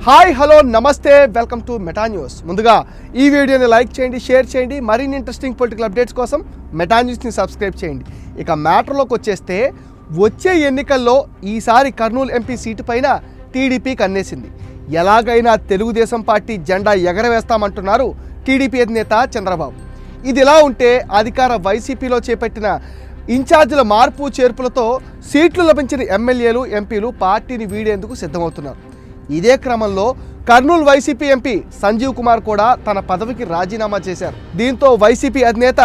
Hi hello నమస్తే welcome to meta news. ముందుగా ఈ వీడియోని లైక్ చేయండి, షేర్ చేయండి. మరిన్ని ఇంట్రెస్టింగ్ పొలిటికల్ అప్డేట్స్ కోసం మెటా న్యూస్ని సబ్స్క్రైబ్ చేయండి. ఇక మ్యాటర్లోకి వచ్చేస్తే వచ్చే ఎన్నికల్లో ఈసారి కర్నూలు ఎంపీ సీటు పైన టీడీపీ కన్నేసింది. ఎలాగైనా తెలుగుదేశం పార్టీ జెండా ఎగరవేస్తామంటున్నారు టీడీపీ అధినేత చంద్రబాబు. ఇదిలా ఉంటే అధికార వైసీపీలో చేపట్టిన ఇన్ఛార్జీల మార్పు చేర్పులతో సీట్లు లభించిన ఎమ్మెల్యేలు ఎంపీలు పార్టీని వీడేందుకు సిద్ధమవుతున్నారు. ఇదే క్రమంలో కర్నూలు వైసీపీ ఎంపీ సంజీవ్ కుమార్ కూడా తన పదవికి రాజీనామా చేశారు. దీంతో వైసీపీ అధినేత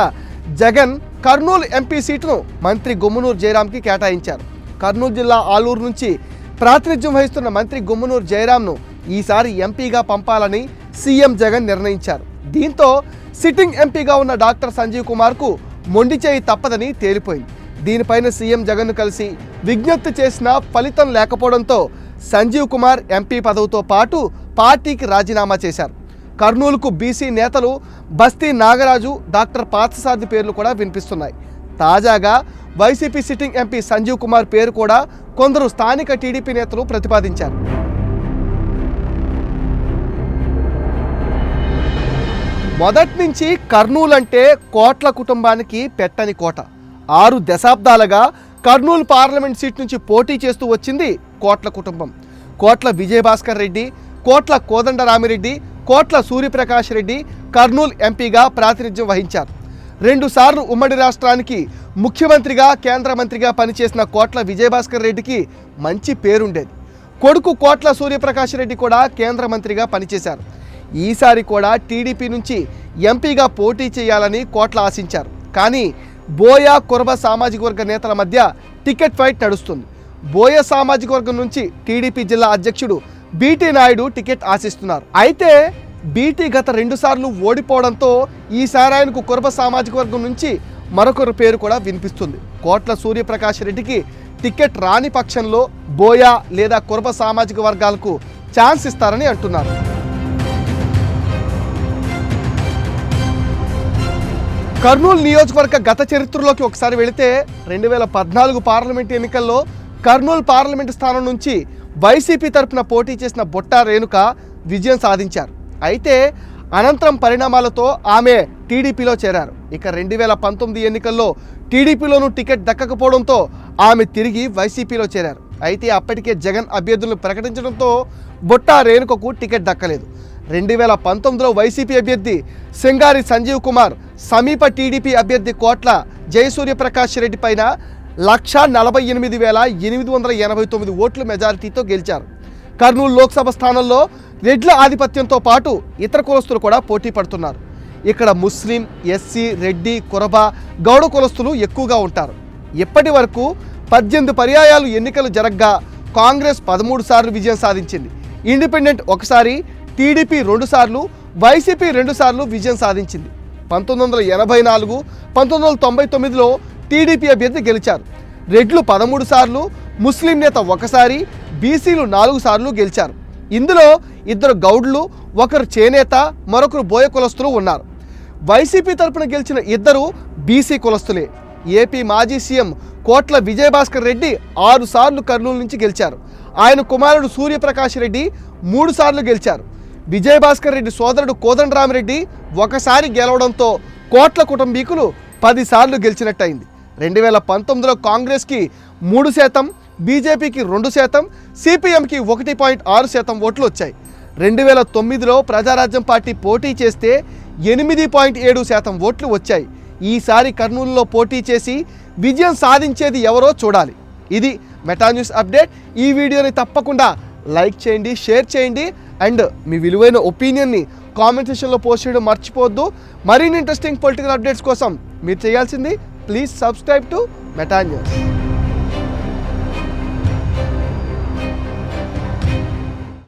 జగన్ కర్నూలు ఎంపీ సీటును మంత్రి గుమ్మనూరు జయరాంకి కేటాయించారు. కర్నూలు జిల్లా ఆలూరు నుంచి ప్రాతినిధ్యం వహిస్తున్న మంత్రి గుమ్మనూరు జయరాంను ఈసారి ఎంపీగా పంపాలని సీఎం జగన్ నిర్ణయించారు. దీంతో సిట్టింగ్ ఎంపీగా ఉన్న డాక్టర్ సంజీవ్ కుమార్కు మొండి చేయి తప్పదని తేలిపోయింది. దీనిపైన సీఎం జగన్ను కలిసి విజ్ఞప్తి చేసినా ఫలితం లేకపోవడంతో సంజీవ్ కుమార్ ఎంపీ పదవితో పాటు పార్టీకి రాజీనామా చేశారు. కర్నూలుకు బీసీ నేతలు బస్తీ నాగరాజు, డాక్టర్ పార్థసారథి పేర్లు కూడా వినిపిస్తున్నాయి. తాజాగా వైసీపీ సిట్టింగ్ ఎంపీ సంజీవ్ కుమార్ పేరు కూడా కొందరు స్థానిక టీడీపీ నేతలు ప్రతిపాదించారు. మొదటి నుంచి కర్నూలు అంటే కోట్ల కుటుంబానికి పెట్టని కోట. 6 దశాబ్దాలుగా కర్నూలు పార్లమెంట్ సీట్ నుంచి పోటీ చేస్తూ వచ్చింది కోట్ల కుటుంబం. కోట్ల విజయభాస్కర్ రెడ్డి, కోట్ల కోదండరామిరెడ్డి, కోట్ల సూర్యప్రకాష్ రెడ్డి కర్నూలు ఎంపీగా ప్రాతినిధ్యం వహించారు. 2 సార్లు ఉమ్మడి రాష్ట్రానికి ముఖ్యమంత్రిగా, కేంద్ర మంత్రిగా పనిచేసిన కోట్ల విజయభాస్కర్ రెడ్డికి మంచి పేరుండేది. కొడుకు కోట్ల సూర్యప్రకాష్ రెడ్డి కూడా కేంద్ర మంత్రిగా పనిచేశారు. ఈసారి కూడా టీడీపీ నుంచి ఎంపీగా పోటీ చేయాలని కోట్ల ఆశించారు. కానీ బోయ, కురబ సామాజిక వర్గ నేతల మధ్య టికెట్ ఫైట్ నడుస్తుంది. బోయ సామాజిక వర్గం నుంచి టీడీపీ జిల్లా అధ్యక్షుడు బీటీ నాయుడు టికెట్ ఆశిస్తున్నారు. అయితే బీటీ గత 2 సార్లు ఓడిపోవడంతో ఈసారి ఆయనకు కురబ సామాజిక వర్గం నుంచి మరొకరి పేరు కూడా వినిపిస్తుంది. కోట్ల సూర్యప్రకాష్ రెడ్డికి టికెట్ రాని పక్షంలో బోయ లేదా కురబ సామాజిక వర్గాలకు ఛాన్స్ ఇస్తారని అంటున్నారు. కర్నూలు నియోజకవర్గ గత చరిత్రలోకి ఒకసారి వెళితే 2014 పార్లమెంట్ ఎన్నికల్లో కర్నూలు పార్లమెంటు స్థానం నుంచి వైసీపీ తరఫున పోటీ చేసిన బొట్టా రేణుక విజయం సాధించారు. అయితే అనంతరం పరిణామాలతో ఆమె టీడీపీలో చేరారు. ఇక 2019 ఎన్నికల్లో టీడీపీలోనూ టికెట్ దక్కకపోవడంతో ఆమె తిరిగి వైసీపీలో చేరారు. అయితే అప్పటికే జగన్ అభ్యర్థులను ప్రకటించడంతో బొట్టా రేణుకకు టికెట్ దక్కలేదు. 2019లో వైసీపీ అభ్యర్థి సింగారి సంజీవ్ కుమార్ సమీప టీడీపీ అభ్యర్థి కోట్ల జయసూర్యప్రకాష్ రెడ్డి పైన 148,889 ఓట్ల మెజారిటీతో గెలిచారు. కర్నూలు లోక్సభ స్థానంలో రెడ్ల ఆధిపత్యంతో పాటు ఇతర కులస్తులు కూడా పోటీ పడుతున్నారు. ఇక్కడ ముస్లిం, ఎస్సీ, రెడ్డి, కురబ, గౌడ కులస్తులు ఎక్కువగా ఉంటారు. ఇప్పటి వరకు 18 పర్యాయాలు ఎన్నికలు జరగ్గా కాంగ్రెస్ 13 సార్లు విజయం సాధించింది. ఇండిపెండెంట్ 1 సారి, టీడీపీ 2 సార్లు, వైసీపీ 2 సార్లు విజయం సాధించింది. 1984, 1999లో టీడీపీ అభ్యర్థి గెలిచారు. రెడ్లు 13 సార్లు, ముస్లిం నేత 1 సారి, బీసీలు 4 సార్లు గెలిచారు. ఇందులో 2 గౌడ్లు, 1 చేనేత, మరొకరు బోయ కులస్తులు ఉన్నారు. వైసీపీ తరపున గెలిచిన 2 బీసీ కులస్తులే. ఏపీ మాజీ సీఎం కోట్ల విజయభాస్కర్ రెడ్డి 6 సార్లు కర్నూలు నుంచి గెలిచారు. ఆయన కుమారుడు సూర్యప్రకాష్ రెడ్డి 3 సార్లు గెలిచారు. విజయభాస్కర్ రెడ్డి సోదరుడు కోదండరామిరెడ్డి 1 సారి గెలవడంతో కోట్ల కుటుంబీకులు 10 సార్లు గెలిచినట్టయింది. 2019లో కాంగ్రెస్కి 3%, బీజేపీకి 2%, సిపిఎంకి 1.6% ఓట్లు వచ్చాయి. 2009లో ప్రజారాజ్యం పార్టీ పోటీ చేస్తే 8.7% ఓట్లు వచ్చాయి. ఈసారి కర్నూలులో పోటీ చేసి విజయం సాధించేది ఎవరో చూడాలి. ఇది మెటా న్యూస్ అప్డేట్. ఈ వీడియోని తప్పకుండా లైక్ చేయండి, షేర్ చేయండి అండ్ మీ విలువైన ఒపీనియన్ని కామెంట్ సెక్షన్లో పోస్ట్ చేయడం మర్చిపోవద్దు. మరిన్ని ఇంట్రెస్టింగ్ పొలిటికల్ అప్డేట్స్ కోసం మీరు చేయాల్సింది please subscribe to meta news.